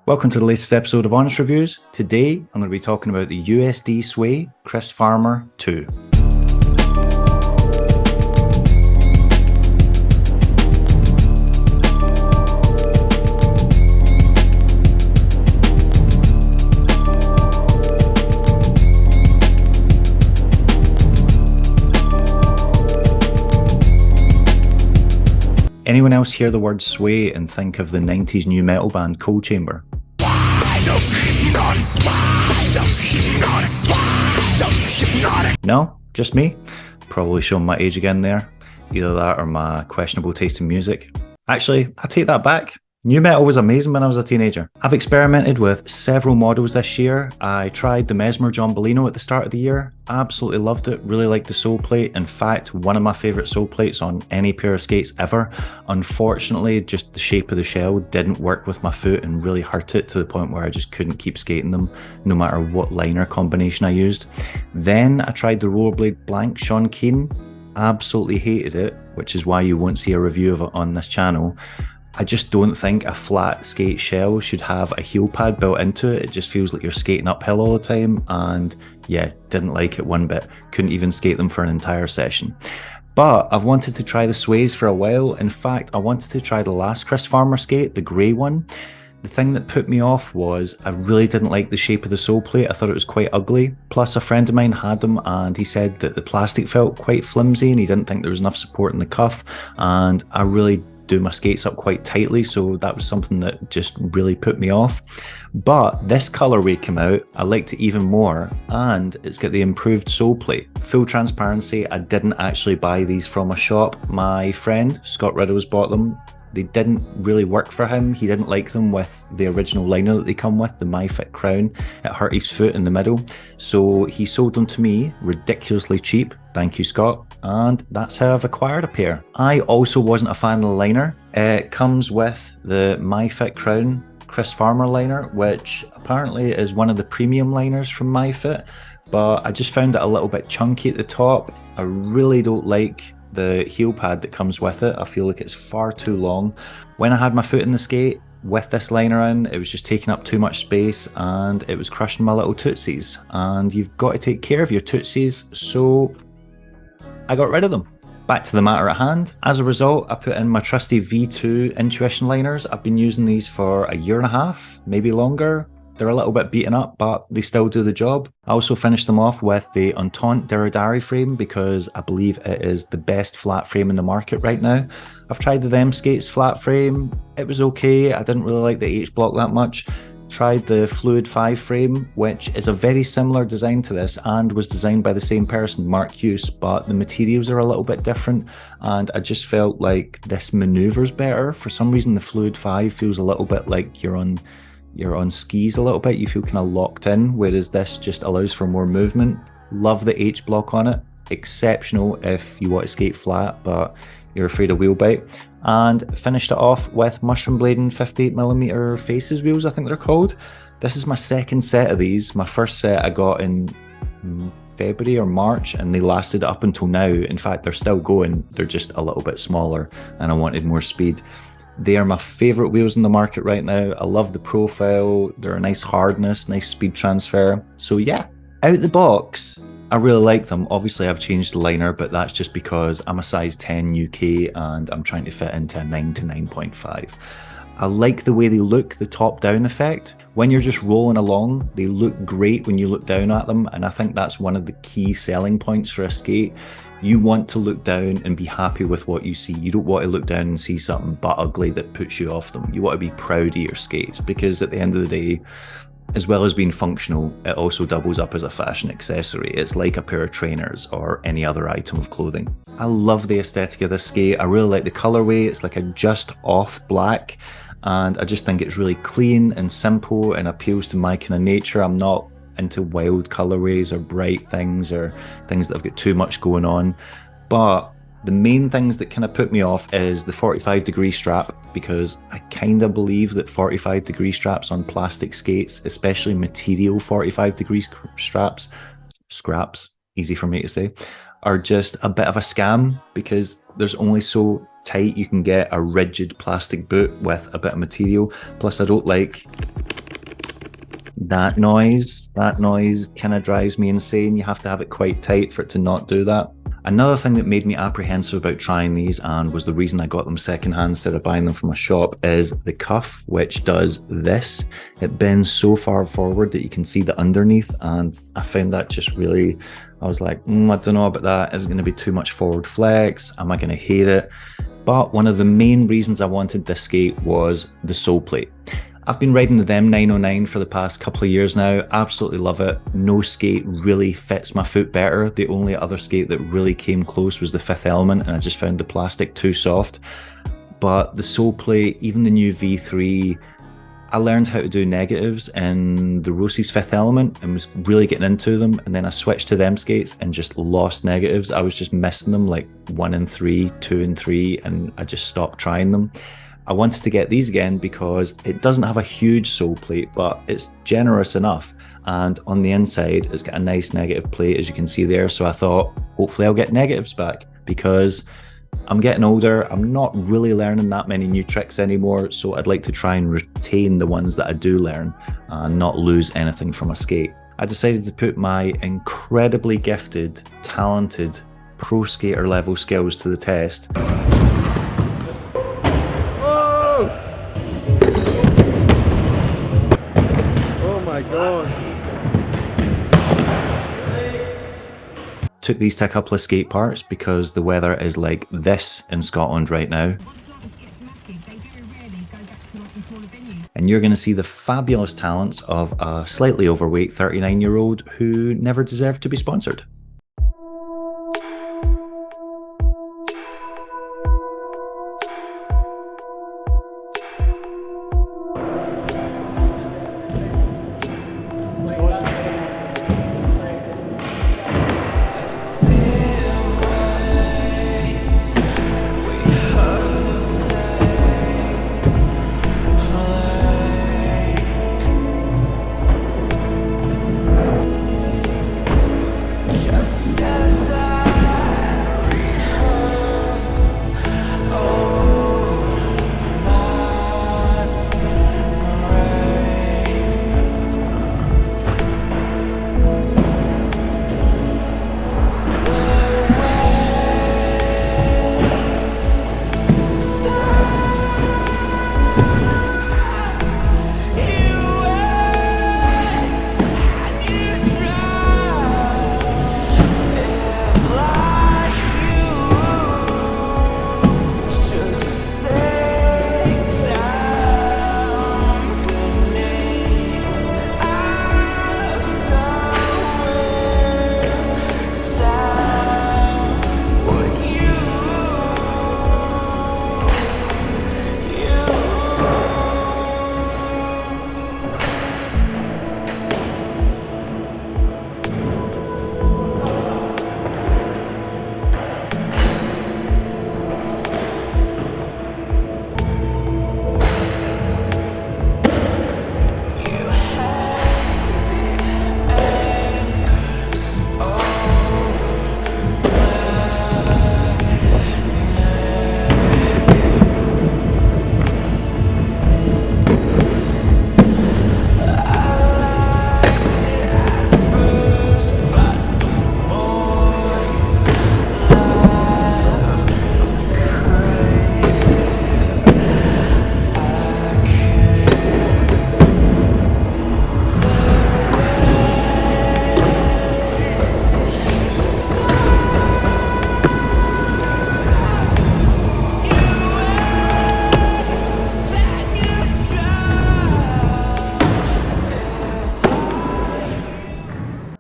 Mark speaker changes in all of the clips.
Speaker 1: Welcome to the latest episode of Honest Reviews. Today, I'm going to be talking about the USD Sway Chris Farmer 2. Anyone else hear the word sway and think of the 90s new metal band Cold Chamber? No? Just me? Probably showing my age again there. Either that or my questionable taste in music. Actually, I take that back. New metal was amazing when I was a teenager. I've experimented with several models this year. I tried the Mesmer John Bellino at the start of the year. Absolutely loved it. Really liked the sole plate. In fact, one of my favourite sole plates on any pair of skates ever. Unfortunately, just the shape of the shell didn't work with my foot and really hurt it to the point where I just couldn't keep skating them no matter what liner combination I used. Then I tried the Rollerblade Blank Sean Keen. Absolutely hated it, which is why you won't see a review of it on this channel. I just don't think a flat skate shell should have a heel pad built into it. It just feels like you're skating uphill all the time, and yeah, didn't like it one bit. Couldn't even skate them for an entire session. But I've wanted to try the Sways for a while. In fact, I wanted to try the last Chris Farmer skate, the grey one. The thing that put me off was I really didn't like the shape of the sole plate. I thought it was quite ugly. Plus, a friend of mine had them and he said that the plastic felt quite flimsy and he didn't think there was enough support in the cuff. And I really do my skates up quite tightly, so that was something that just really put me off. But this colorway came out, I liked it even more, and it's got the improved sole plate. Full transparency, I didn't actually buy these from a shop. My friend Scott Riddles bought them. They didn't really work for him. He didn't like them with the original liner that they come with, the MyFit Crown. It hurt his foot in the middle. So he sold them to me, ridiculously cheap. Thank you, Scott. And that's how I've acquired a pair. I also wasn't a fan of the liner. It comes with the MyFit Crown Chris Farmer liner, which apparently is one of the premium liners from MyFit. But I just found it a little bit chunky at the top. I really don't like the heel pad that comes with it. I feel like it's far too long. When I had my foot in the skate with this liner in, it was just taking up too much space and it was crushing my little tootsies. And you've got to take care of your tootsies, so I got rid of them. Back to the matter at hand. As a result, I put in my trusty V2 Intuition liners. I've been using these for a year and a half, maybe longer. They're a little bit beaten up, but they still do the job. I also finished them off with the Entente Diridari frame because I believe it is the best flat frame in the market right now. I've tried the Them Skates flat frame. It was okay. I didn't really like the H-block that much. Tried the Fluid 5 frame, which is a very similar design to this and was designed by the same person, Mark Hughes, but the materials are a little bit different and I just felt like this maneuvers better. For some reason, the Fluid 5 feels a little bit like you're on skis a little bit. You feel kind of locked in, whereas this just allows for more movement. Love the H block on it. Exceptional if you want to skate flat but you're afraid of wheel bite. And finished it off with Mushroom Blading 58mm Faces wheels, I think they're called. This is my second set of these. My first set I got in February or March and they lasted up until now. In fact, they're still going. They're just a little bit smaller and I wanted more speed. They are my favourite wheels in the market right now. I love the profile. They're a nice hardness, nice speed transfer. So yeah, out the box, I really like them. Obviously, I've changed the liner, but that's just because I'm a size 10 UK and I'm trying to fit into a 9 to 9.5. I like the way they look, the top-down effect. When you're just rolling along, they look great when you look down at them, and I think that's one of the key selling points for a skate. You want to look down and be happy with what you see. You don't want to look down and see something but ugly that puts you off them. You want to be proud of your skates because at the end of the day, as well as being functional, it also doubles up as a fashion accessory. It's like a pair of trainers or any other item of clothing. I love the aesthetic of this skate. I really like the colorway. It's like a just off black. And I just think it's really clean and simple and appeals to my kind of nature. I'm not into wild colorways or bright things or things that have got too much going on. But the main things that kind of put me off is the 45-degree strap, because I kind of believe that 45-degree straps on plastic skates, especially material 45-degree scraps, easy for me to say, are just a bit of a scam because there's only so tight you can get a rigid plastic boot with a bit of material. Plus I don't like That noise kind of drives me insane. You have to have it quite tight for it to not do that. Another thing that made me apprehensive about trying these, and was the reason I got them secondhand instead of buying them from a shop, is the cuff, which does this. It bends so far forward that you can see the underneath, and I found that just really, I was like, I don't know about that. Is it going to be too much forward flex? Am I going to hate it? But one of the main reasons I wanted this skate was the sole plate. I've been riding the Them 909 for the past couple of years now. Absolutely love it. No skate really fits my foot better. The only other skate that really came close was the Fifth Element, and I just found the plastic too soft. But the sole plate, even the new V3, I learned how to do negatives in the Rossi's Fifth Element and was really getting into them. And then I switched to them skates and just lost negatives. I was just missing them like 1 and 3, 2 and 3, and I just stopped trying them. I wanted to get these again because it doesn't have a huge sole plate, but it's generous enough. And on the inside, it's got a nice negative plate, as you can see there. So I thought, hopefully I'll get negatives back, because I'm getting older. I'm not really learning that many new tricks anymore. So I'd like to try and retain the ones that I do learn and not lose anything from a skate. I decided to put my incredibly gifted, talented, pro skater level skills to the test.
Speaker 2: God.
Speaker 1: Took these to a couple of skate parks because the weather is like this in Scotland right now. And you're going to see the fabulous talents of a slightly overweight 39-year-old who never deserved to be sponsored.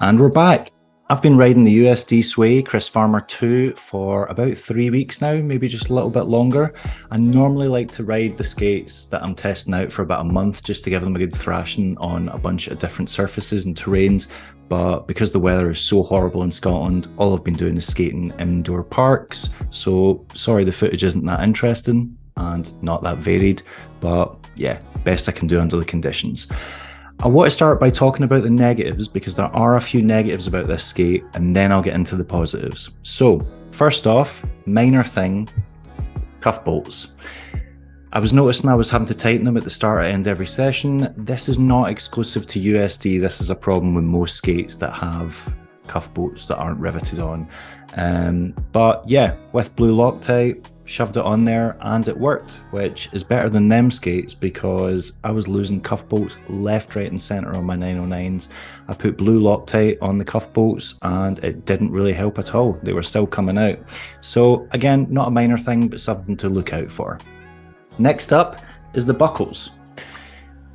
Speaker 1: And we're back. I've been riding the USD Sway Chris Farmer 2 for about 3 weeks now, maybe just a little bit longer. I normally like to ride the skates that I'm testing out for about a month just to give them a good thrashing on a bunch of different surfaces and terrains. But because the weather is so horrible in Scotland, all I've been doing is skating indoor parks. So sorry the footage isn't that interesting and not that varied, but yeah, best I can do under the conditions. I want to start by talking about the negatives because there are a few negatives about this skate, and then I'll get into the positives. So first off, minor thing, cuff bolts. I was noticing I was having to tighten them at the start and end every session. This is not exclusive to USD. This is a problem with most skates that have cuff bolts that aren't riveted on. But yeah, with blue Loctite, shoved it on there and it worked, which is better than them skates because I was losing cuff bolts left, right and centre on my 909s. I put blue Loctite on the cuff bolts and it didn't really help at all. They were still coming out. So again, not a minor thing, but something to look out for. Next up is the buckles.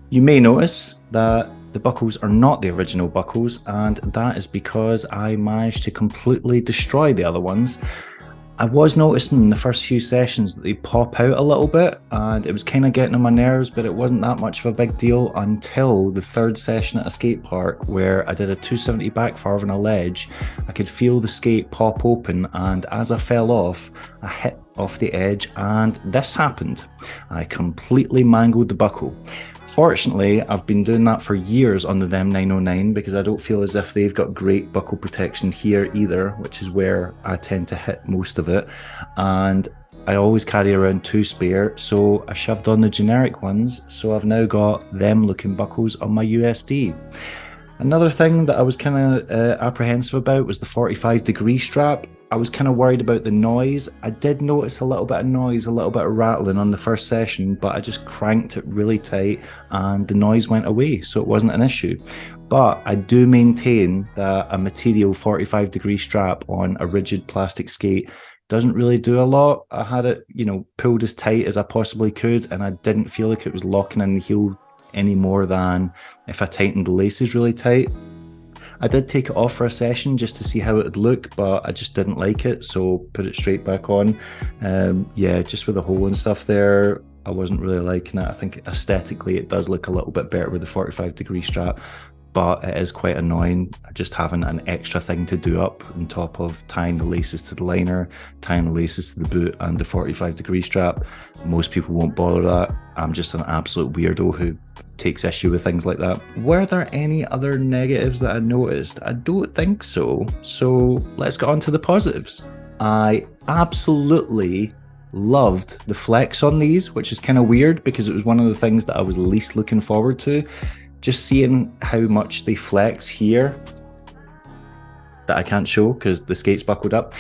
Speaker 1: You may notice that the buckles are not the original buckles, and that is because I managed to completely destroy the other ones. I was noticing in the first few sessions that they pop out a little bit, and it was kind of getting on my nerves, but it wasn't that much of a big deal until the third session at a skate park where I did a 270 backfire on a ledge. I could feel the skate pop open, and as I fell off, I hit off the edge, and this happened. I completely mangled the buckle. Fortunately, I've been doing that for years on the them 909 because I don't feel as if they've got great buckle protection here either, which is where I tend to hit most of it. And I always carry around 2 spare, so I shoved on the generic ones, so I've now got them looking buckles on my USD. Another thing that I was kind of apprehensive about was the 45-degree strap. I was kind of worried about the noise. I did notice a little bit of noise, a little bit of rattling on the first session, but I just cranked it really tight and the noise went away, so it wasn't an issue. But I do maintain that a material 45-degree strap on a rigid plastic skate doesn't really do a lot. I had it, pulled as tight as I possibly could, and I didn't feel like it was locking in the heel any more than if I tightened the laces really tight. I did take it off for a session just to see how it would look, but I just didn't like it, so put it straight back on. Just with the hole and stuff there, I wasn't really liking it. I think aesthetically it does look a little bit better with the 45-degree strap, but it is quite annoying just having an extra thing to do up on top of tying the laces to the liner, tying the laces to the boot and the 45-degree strap. Most people won't bother that. I'm just an absolute weirdo who takes issue with things like that. Were there any other negatives that I noticed? I don't think so. So let's get on to the positives. I absolutely loved the flex on these, which is kind of weird because it was one of the things that I was least looking forward to. Just seeing how much they flex here, that I can't show because the skate's buckled up.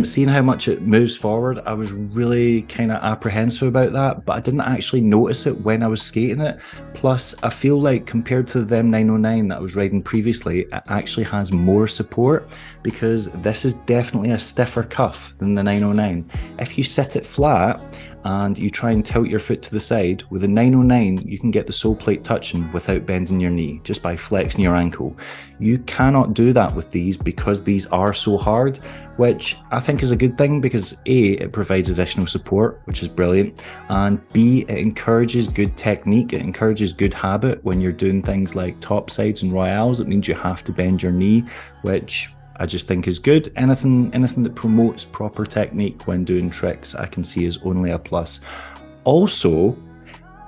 Speaker 1: Seeing how much it moves forward, I was really kind of apprehensive about that, but I didn't actually notice it when I was skating it. Plus, I feel like compared to the them 909 that I was riding previously, it actually has more support because this is definitely a stiffer cuff than the 909. If you sit it flat and you try and tilt your foot to the side, with a 909 you can get the sole plate touching without bending your knee, just by flexing your ankle. You cannot do that with these because these are so hard, which I think is a good thing because A, it provides additional support, which is brilliant, and B, it encourages good technique, it encourages good habit when you're doing things like topsides and royales. It means you have to bend your knee, which I just think is good. Anything that promotes proper technique when doing tricks, I can see is only a plus. Also,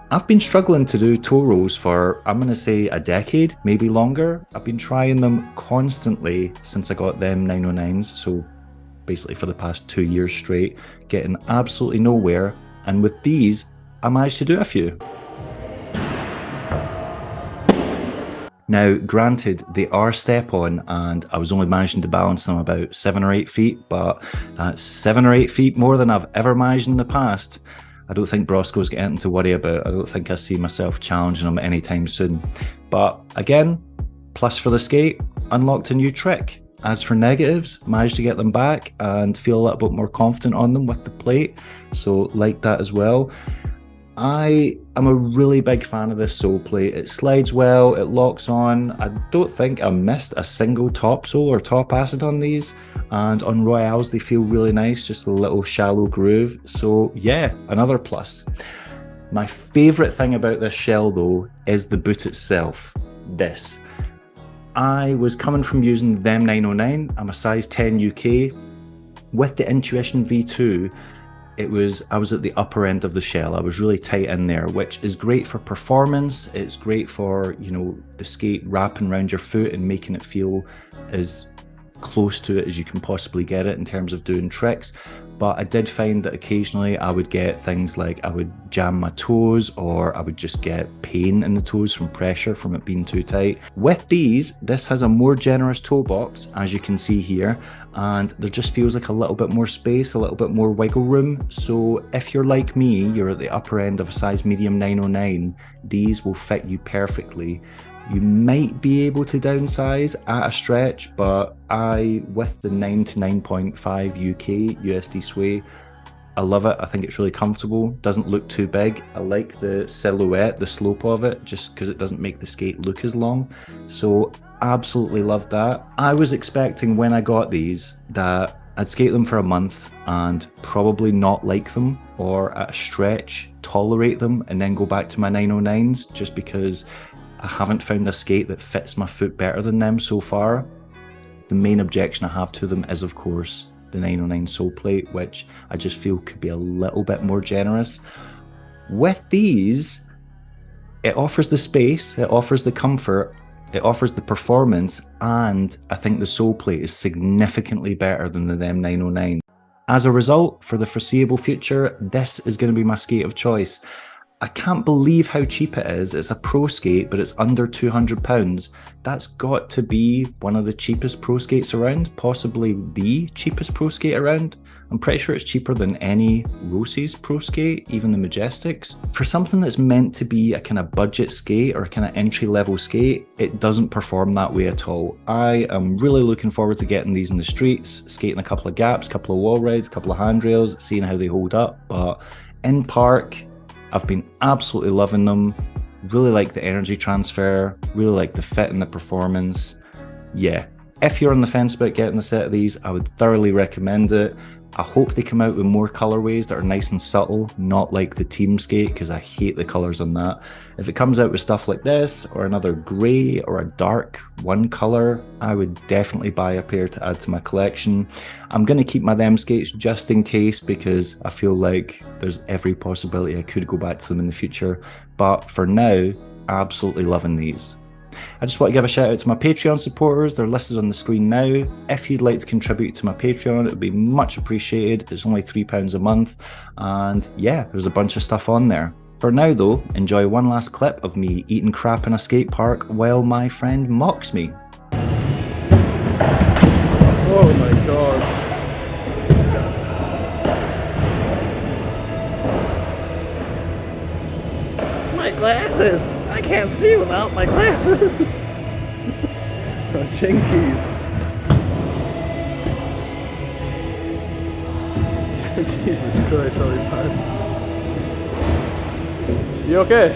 Speaker 1: I've been struggling to do toe rolls for, I'm going to say, a decade, maybe longer. I've been trying them constantly since I got them 909s, so basically for the past 2 years straight, getting absolutely nowhere. And with these, I managed to do a few. Now, granted, they are step-on, and I was only managing to balance them about 7 or 8 feet, but that's 7 or 8 feet more than I've ever managed in the past. I don't think Brosco's got anything to worry about. I don't think I see myself challenging them anytime soon. But again, plus for the skate, unlocked a new trick. As for negatives, managed to get them back and feel a little bit more confident on them with the plate, so like that as well. I am a really big fan of this sole plate. It slides well, it locks on. I don't think I missed a single top sole or top acid on these, and on Royales they feel really nice, just a little shallow groove. So yeah, another plus. My favourite thing about this shell though is the boot itself. This. I was coming from using them 909, I'm a size 10 UK. With the Intuition V2, I was at the upper end of the shell. I was really tight in there, which is great for performance. It's great for, the skate wrapping around your foot and making it feel as close to it as you can possibly get it in terms of doing tricks. but I did find that occasionally I would get things like I would jam my toes, or I would just get pain in the toes from pressure from it being too tight. With these, this has a more generous toe box, as you can see here, and there just feels like a little bit more space, a little bit more wiggle room. So if you're like me, you're at the upper end of a size medium 909, these will fit you perfectly. You might be able to downsize at a stretch, but with the 9 to 9.5 UK USD Sway, I love it. I think it's really comfortable, doesn't look too big. I like the silhouette, the slope of it, just because it doesn't make the skate look as long. So absolutely love that. I was expecting when I got these that I'd skate them for a month and probably not like them, or at a stretch tolerate them and then go back to my 909s, just because I haven't found a skate that fits my foot better than them so far. The main objection I have to them is, of course, the 909 sole plate, which I just feel could be a little bit more generous. With these, it offers the space, it offers the comfort, it offers the performance, and I think the sole plate is significantly better than the them 909. As a result, for the foreseeable future, this is going to be my skate of choice. I can't believe how cheap it is. It's a pro skate, but it's under £200. That's got to be one of the cheapest pro skates around, possibly the cheapest pro skate around. I'm pretty sure it's cheaper than any Rose's pro skate, even the Majestics. For something that's meant to be a kind of budget skate or a kind of entry-level skate, it doesn't perform that way at all. I am really looking forward to getting these in the streets, skating a couple of gaps, couple of wall rides, couple of handrails, seeing how they hold up. But in park, I've been absolutely loving them. Really like the energy transfer, really like the fit and the performance. Yeah, if you're on the fence about getting a set of these, I would thoroughly recommend it. I hope they come out with more colorways that are nice and subtle, not like the team skate, because I hate the colors on that. If it comes out with stuff like this, or another grey or a dark one color, I would definitely buy a pair to add to my collection. I'm going to keep my them skates just in case, because I feel like there's every possibility I could go back to them in the future. But for now, absolutely loving these. I just want to give a shout out to my Patreon supporters. They're listed on the screen now. If you'd like to contribute to my Patreon, it would be much appreciated. It's only £3 a month. And yeah, there's a bunch of stuff on there. For now though, enjoy one last clip of me eating crap in a skate park while my friend mocks me.
Speaker 2: Oh my god. My glasses! I can't see without my glasses! Jinkies! Jesus Christ, sorry, pad. You okay?